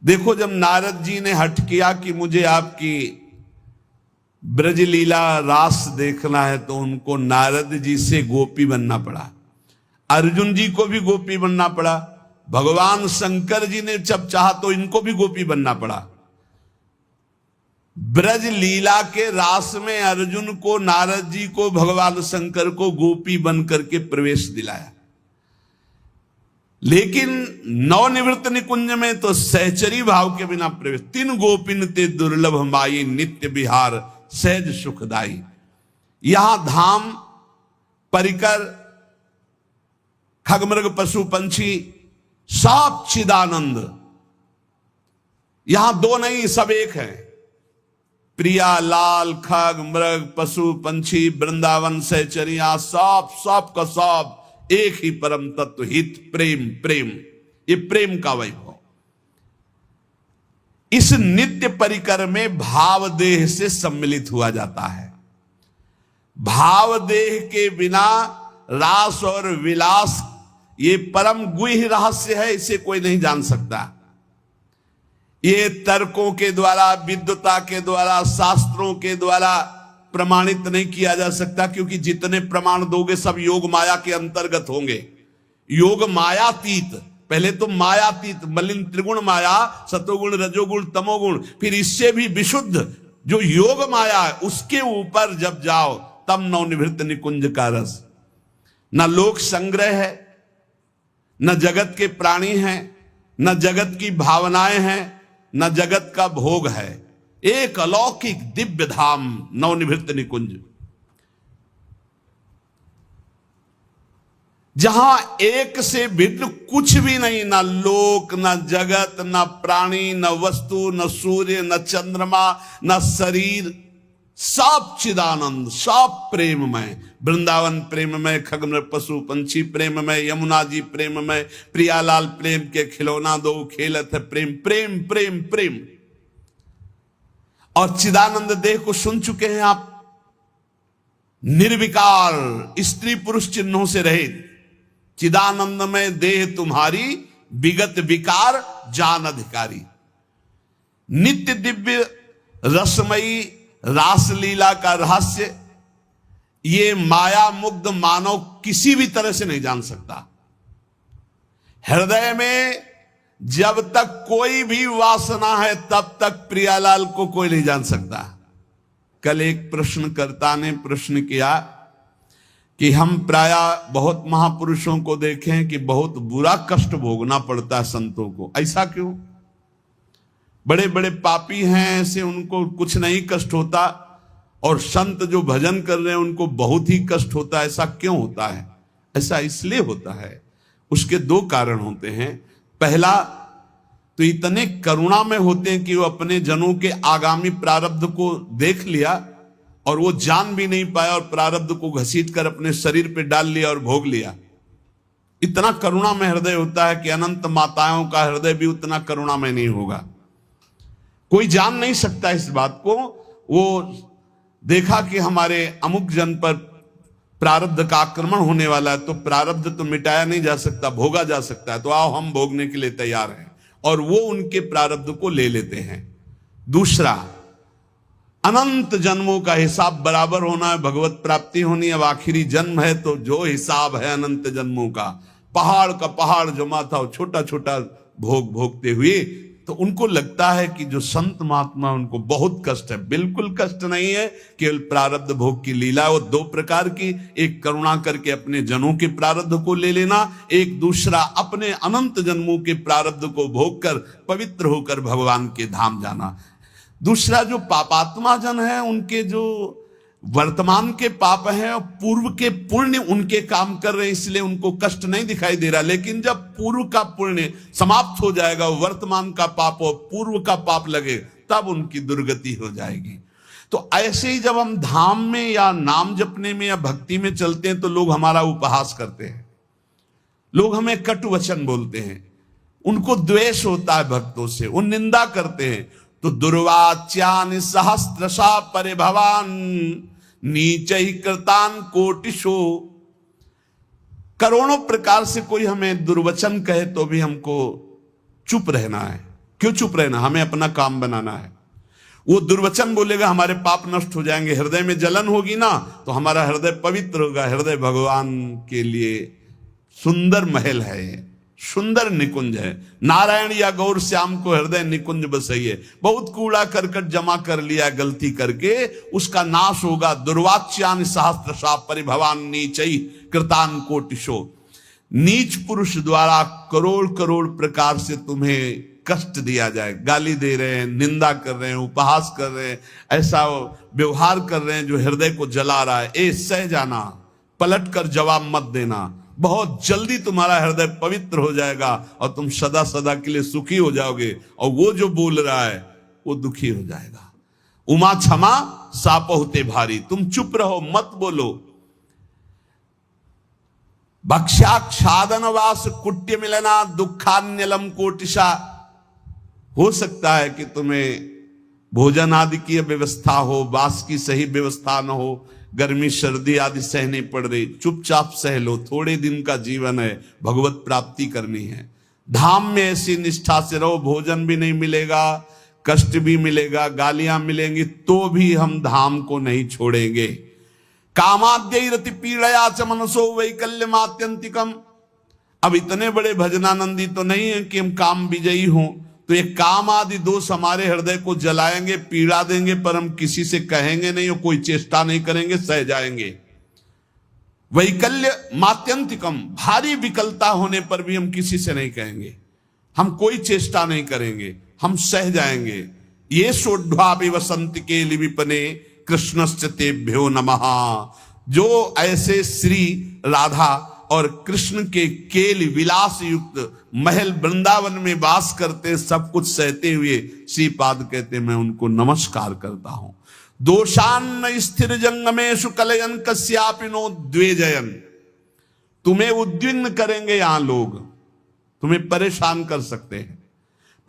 देखो, जब नारद जी ने हट किया कि मुझे आपकी ब्रजलीला रास देखना है, तो उनको नारद जी से गोपी बनना पड़ा। अर्जुन जी को भी गोपी बनना पड़ा। भगवान शंकर जी ने जब चाहा तो इनको भी गोपी बनना पड़ा। ब्रज लीला के रास में अर्जुन को, नारद जी को, भगवान शंकर को गोपी बन करके प्रवेश दिलाया। लेकिन नवनिवृत्त निकुंज में तो सहचरी भाव के बिना प्रवेश। तीन गोपिन ते दुर्लभ माई, नित्य विहार सहज सुखदाई। यहां धाम, परिकर, खगमृग पशु पंछी, सब चिदानंद। यहां दो नहीं, सब एक है। प्रिया, लाल, खग, मृग, पशु पंछी, वृंदावन, सहचरिया, सब का सब एक ही परम तत्व, हित, प्रेम। प्रेम, ये प्रेम का वैभव। इस नित्य परिकर में भाव देह से सम्मिलित हुआ जाता है। भाव देह के बिना रास और विलास, ये परम गुह्य रहस्य है, इसे कोई नहीं जान सकता। ये तर्कों के द्वारा, विद्वता के द्वारा, शास्त्रों के द्वारा प्रमाणित नहीं किया जा सकता, क्योंकि जितने प्रमाण दोगे सब योग माया के अंतर्गत होंगे। योग मायातीत, पहले तो मायातीत, मलिन त्रिगुण माया, सतोगुण, रजोगुण, तमोगुण, फिर इससे भी विशुद्ध जो योग माया है, उसके ऊपर जब जाओ तब नवनिवृत्त निकुंज का रस। न लोक संग्रह है, न जगत के प्राणी हैं, न जगत की भावनाएं हैं, न जगत का भोग है। एक अलौकिक दिव्य धाम नवनिवृत्त निकुंज, जहां एक से भिन्न कुछ भी नहीं, ना लोक, ना जगत, ना प्राणी, न वस्तु, न सूर्य, न चंद्रमा, न शरीर, सब चिदानंद, सब प्रेममय। वृंदावन प्रेममय, खगमृग पशु पंछी प्रेममय, यमुना जी प्रेममय, प्रियालाल प्रेम के खिलौना दो खेलत है प्रेम। प्रेम प्रेम प्रेम। और चिदानंद देह को सुन चुके हैं आप, निर्विकार, स्त्री पुरुष चिन्हों से रहित। चिदानंद में देह तुम्हारी, विगत विकार जान अधिकारी। नित्य दिव्य रसमयी रासलीला का रहस्य ये माया मुग्ध मानव किसी भी तरह से नहीं जान सकता। हृदय में जब तक कोई भी वासना है तब तक प्रियालाल को कोई नहीं जान सकता। कल एक प्रश्नकर्ता ने प्रश्न किया कि हम प्राय बहुत महापुरुषों को देखें कि बहुत बुरा कष्ट भोगना पड़ता है संतों को, ऐसा क्यों? बड़े बड़े पापी हैं ऐसे, उनको कुछ नहीं कष्ट होता, और संत जो भजन कर रहे हैं उनको बहुत ही कष्ट होता है, ऐसा क्यों होता है? ऐसा इसलिए होता है, उसके दो कारण होते हैं। पहला तो इतने करुणा में होते हैं कि वो अपने जनों के आगामी प्रारब्ध को देख लिया और वो जान भी नहीं पाया, और प्रारब्ध को घसीट कर अपने शरीर पे डाल लिया और भोग लिया। इतना करुणा में हृदय होता है कि अनंत माताओं का हृदय भी उतना करुणा में नहीं होगा। कोई जान नहीं सकता इस बात को। वो देखा कि हमारे अमुक जन पर प्रारब्ध का आक्रमण होने वाला है, तो प्रारब्ध तो मिटाया नहीं जा सकता, भोगा जा सकता है, तो आओ हम भोगने के लिए तैयार हैं, और वो उनके प्रारब्ध को ले लेते हैं। दूसरा, अनंत जन्मों का हिसाब बराबर होना है, भगवत प्राप्ति होनी है। अब आखिरी जन्म है तो जो हिसाब है अनंत जन्मों का, पहाड़ का पहाड़ जमा था, छोटा छोटा भोग भोगते हुए, तो उनको लगता है कि जो संत महात्मा उनको बहुत कष्ट है। बिल्कुल कष्ट नहीं है, केवल प्रारब्ध भोग की लीला। वो दो प्रकार की, एक करुणा करके अपने जनों के प्रारब्ध को ले लेना, एक दूसरा अपने अनंत जन्मों के प्रारब्ध को भोग कर पवित्र होकर भगवान के धाम जाना। दूसरा, जो पापात्मा जन है उनके जो वर्तमान के पाप हैं और पूर्व के पुण्य उनके काम कर रहे हैं, इसलिए उनको कष्ट नहीं दिखाई दे रहा। लेकिन जब पूर्व का पुण्य समाप्त हो जाएगा, वर्तमान का पाप और पूर्व का पाप लगे, तब उनकी दुर्गति हो जाएगी। तो ऐसे ही जब हम धाम में या नाम जपने में या भक्ति में चलते हैं तो लोग हमारा उपहास करते हैं, लोग हमें कटु वचन बोलते हैं, उनको द्वेष होता है भक्तों से, वो निंदा करते हैं। तो दुर्वाच्यानि सहस्रशा परिभवान नीचैः कृतान कोटिशो। करोड़ों प्रकार से कोई हमें दुर्वचन कहे तो भी हमको चुप रहना है, क्यों चुप रहना, हमें अपना काम बनाना है। वो दुर्वचन बोलेगा हमारे पाप नष्ट हो जाएंगे, हृदय में जलन होगी ना तो हमारा हृदय पवित्र होगा। हृदय भगवान के लिए सुंदर महल है, सुंदर निकुंज है। नारायण या गौर श्याम को हृदय निकुंज बसाइए। बहुत कूड़ा करकट जमा कर लिया गलती करके, उसका नाश होगा। दुर्वाच्यान सहस्त्रशा परिभवान नीचई कृतान कोटिशो। नीच पुरुष द्वारा करोड़ करोड़ प्रकार से तुम्हें कष्ट दिया जाए, गाली दे रहे हैं, निंदा कर रहे हैं, उपहास कर रहे हैं, ऐसा व्यवहार कर रहे हैं जो हृदय को जला रहा है। ए सह जाना, पलट कर जवाब मत देना। बहुत जल्दी तुम्हारा हृदय पवित्र हो जाएगा और तुम सदा सदा के लिए सुखी हो जाओगे, और वो जो बोल रहा है वो दुखी हो जाएगा। उमा क्षमा सापहुते भारी। तुम चुप रहो, मत बोलो। भक्ष्याक्षादन वास कुट्य मिलना दुखान्यलम कोटिशा। हो सकता है कि तुम्हें भोजन आदि की व्यवस्था हो, वास की सही व्यवस्था न हो, गर्मी सर्दी आदि सहनी पड़ रही, चुपचाप सह लो। थोड़े दिन का जीवन है, भगवत प्राप्ति करनी है। धाम में ऐसी निष्ठा से रहो, भोजन भी नहीं मिलेगा, कष्ट भी मिलेगा, गालियां मिलेंगी, तो भी हम धाम को नहीं छोड़ेंगे। कामाद्य रति पीड़या च मनसो वैकल्यमात्यंतिकम। अब इतने बड़े भजनानंदी तो नहीं है कि हम काम विजयी हों, तो ये काम आदि दोष हमारे हृदय को जलाएंगे, पीड़ा देंगे, पर हम किसी से कहेंगे नहीं और कोई चेष्टा नहीं करेंगे, सह जाएंगे। वैकल्य मात्यंतिकम, भारी विकलता होने पर भी हम किसी से नहीं कहेंगे, हम कोई चेष्टा नहीं करेंगे, हम सह जाएंगे। ये सोढ़ा वसंत के लिविपने कृष्णश्च तेभ्यो नमः। जो ऐसे श्री राधा और कृष्ण के केल विलास युक्त महल वृंदावन में वास करते, सब कुछ सहते हुए श्रीपाद कहते मैं उनको नमस्कार करता हूं। दोषान्न स्थिर जंगमेशु कलयन कस्यापिनो द्वेजयन। तुम्हें उद्विग्न करेंगे यहां लोग, तुम्हें परेशान कर सकते हैं,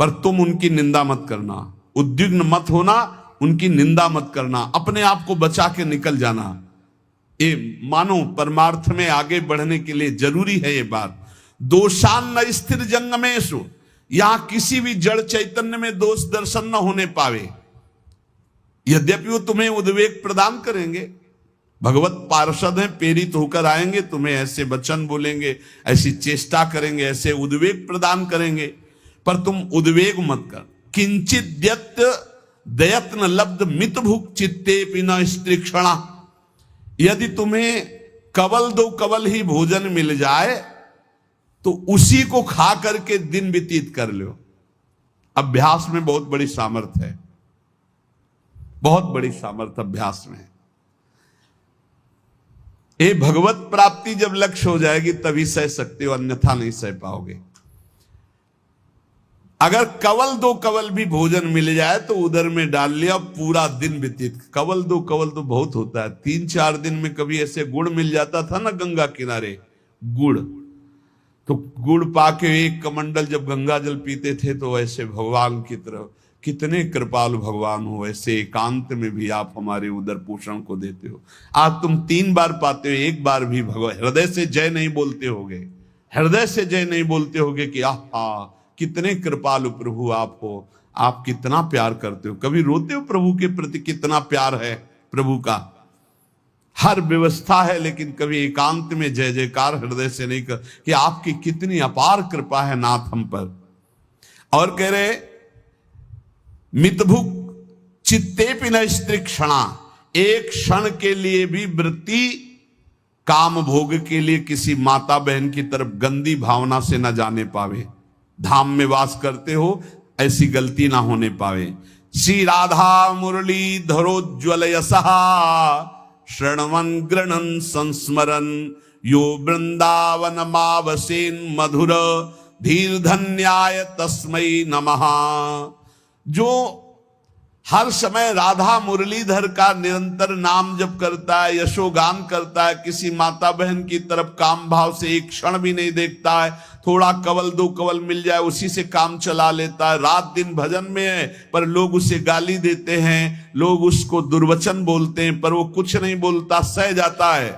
पर तुम उनकी निंदा मत करना, उद्विग्न मत होना, उनकी निंदा मत करना, अपने आप को बचा के निकल जाना। ये मानो परमार्थ में आगे बढ़ने के लिए जरूरी है ये बात। दोषान्न स्थिर जंगमेशु, यहां किसी भी जड़ चैतन्य में दोष दर्शन न होने पावे। यद्यपि वो तुम्हें उद्वेग प्रदान करेंगे, भगवत पार्षद हैं, प्रेरित होकर आएंगे, तुम्हें ऐसे वचन बोलेंगे, ऐसी चेष्टा करेंगे, ऐसे उद्वेग प्रदान करेंगे, पर तुम उद्वेग मत कर। किंचित दयत्न लब्ध मित भुक चित्ते पिना स्त्रीक्षणा। यदि तुम्हें कवल दो कवल ही भोजन मिल जाए तो उसी को खा करके दिन व्यतीत कर लो। अभ्यास में बहुत बड़ी सामर्थ्य है, बहुत बड़ी सामर्थ्य अभ्यास में। ये भगवत प्राप्ति जब लक्ष्य हो जाएगी तभी सह सकते हो, अन्यथा नहीं सह पाओगे। अगर कवल दो कवल भी भोजन मिल जाए तो उधर में डाल लिया, पूरा दिन व्यतीत। कवल दो कवल तो बहुत होता है, 3-4 दिन में कभी ऐसे गुड़ मिल जाता था ना गंगा किनारे, गुड़, तो गुड़ पाके एक कमंडल जब गंगा जल पीते थे तो ऐसे भगवान की तरफ, कितने कृपालु भगवान हो, ऐसे एकांत में भी आप हमारे उदर पोषण को देते हो। आज तुम 3 बार पाते हो, एक बार भी भगवान हृदय से जय नहीं बोलते होगे, हृदय से जय नहीं बोलते होगे कि आहा कितने कृपालु प्रभु आप हो, आप कितना प्यार करते हो। कभी रोते हो प्रभु के प्रति, कितना प्यार है प्रभु का। हर व्यवस्था है लेकिन कभी एकांत में जय जयकार हृदय से नहीं कर कि आपकी कितनी अपार कृपा है नाथ हम पर। और कह रहे मितभुक चित्ते पिन स्त्री क्षणा, एक क्षण के लिए भी वृत्ति काम भोग के लिए किसी माता बहन की तरफ गंदी भावना से न जाने पावे। धाम में वास करते हो, ऐसी गलती ना होने पावे। श्री राधा मुरली धरोज्वल यशहा श्रणवन गृणन संस्मरन यो वृंदावन मावसेन मधुर धीर धन्याय तस्मै नमः। जो हर समय राधा मुरलीधर का निरंतर नाम जप करता है, यशोगान करता है, किसी माता बहन की तरफ काम भाव से एक क्षण भी नहीं देखता है, थोड़ा कवल दो कवल मिल जाए उसी से काम चला लेता है, रात दिन भजन में है पर लोग उसे गाली देते हैं, लोग उसको दुर्वचन बोलते हैं पर वो कुछ नहीं बोलता, सह जाता है,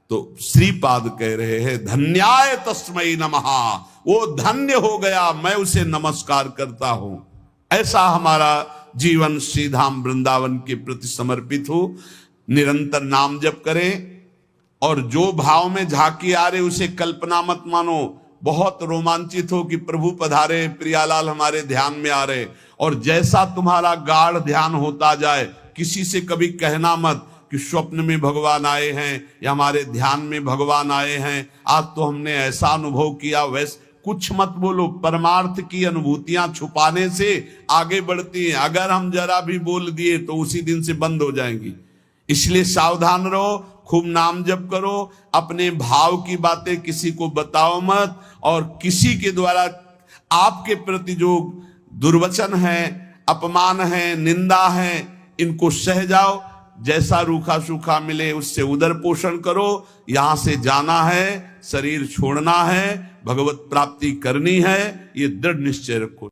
तो श्रीपाद कह रहे हैं धन्याय तस्मै नमः, वो धन्य हो गया, मैं उसे नमस्कार करता हूं। ऐसा हमारा जीवन श्री धाम वृंदावन के प्रति समर्पित हो। निरंतर नाम जप करें और जो भाव में झांकी आ रहे उसे कल्पना मत मानो। बहुत रोमांचित हो कि प्रभु पधारे, प्रियालाल हमारे ध्यान में आ रहे, और जैसा तुम्हारा गाढ़ ध्यान होता जाए, किसी से कभी कहना मत कि स्वप्न में भगवान आए हैं या हमारे ध्यान में भगवान आए हैं, आज तो हमने ऐसा अनुभव किया, वैसे कुछ मत बोलो। परमार्थ की अनुभूतियां छुपाने से आगे बढ़ती हैं। अगर हम जरा भी बोल दिए तो उसी दिन से बंद हो जाएंगी। इसलिए सावधान रहो, खूब नाम जप करो, अपने भाव की बातें किसी को बताओ मत, और किसी के द्वारा आपके प्रति जो दुर्वचन है, अपमान है, निंदा है, इनको सह जाओ। जैसा रूखा सूखा मिले उससे उदर पोषण करो। यहां से जाना है, शरीर छोड़ना है, भगवत प्राप्ति करनी है, ये दृढ़ निश्चय रखो।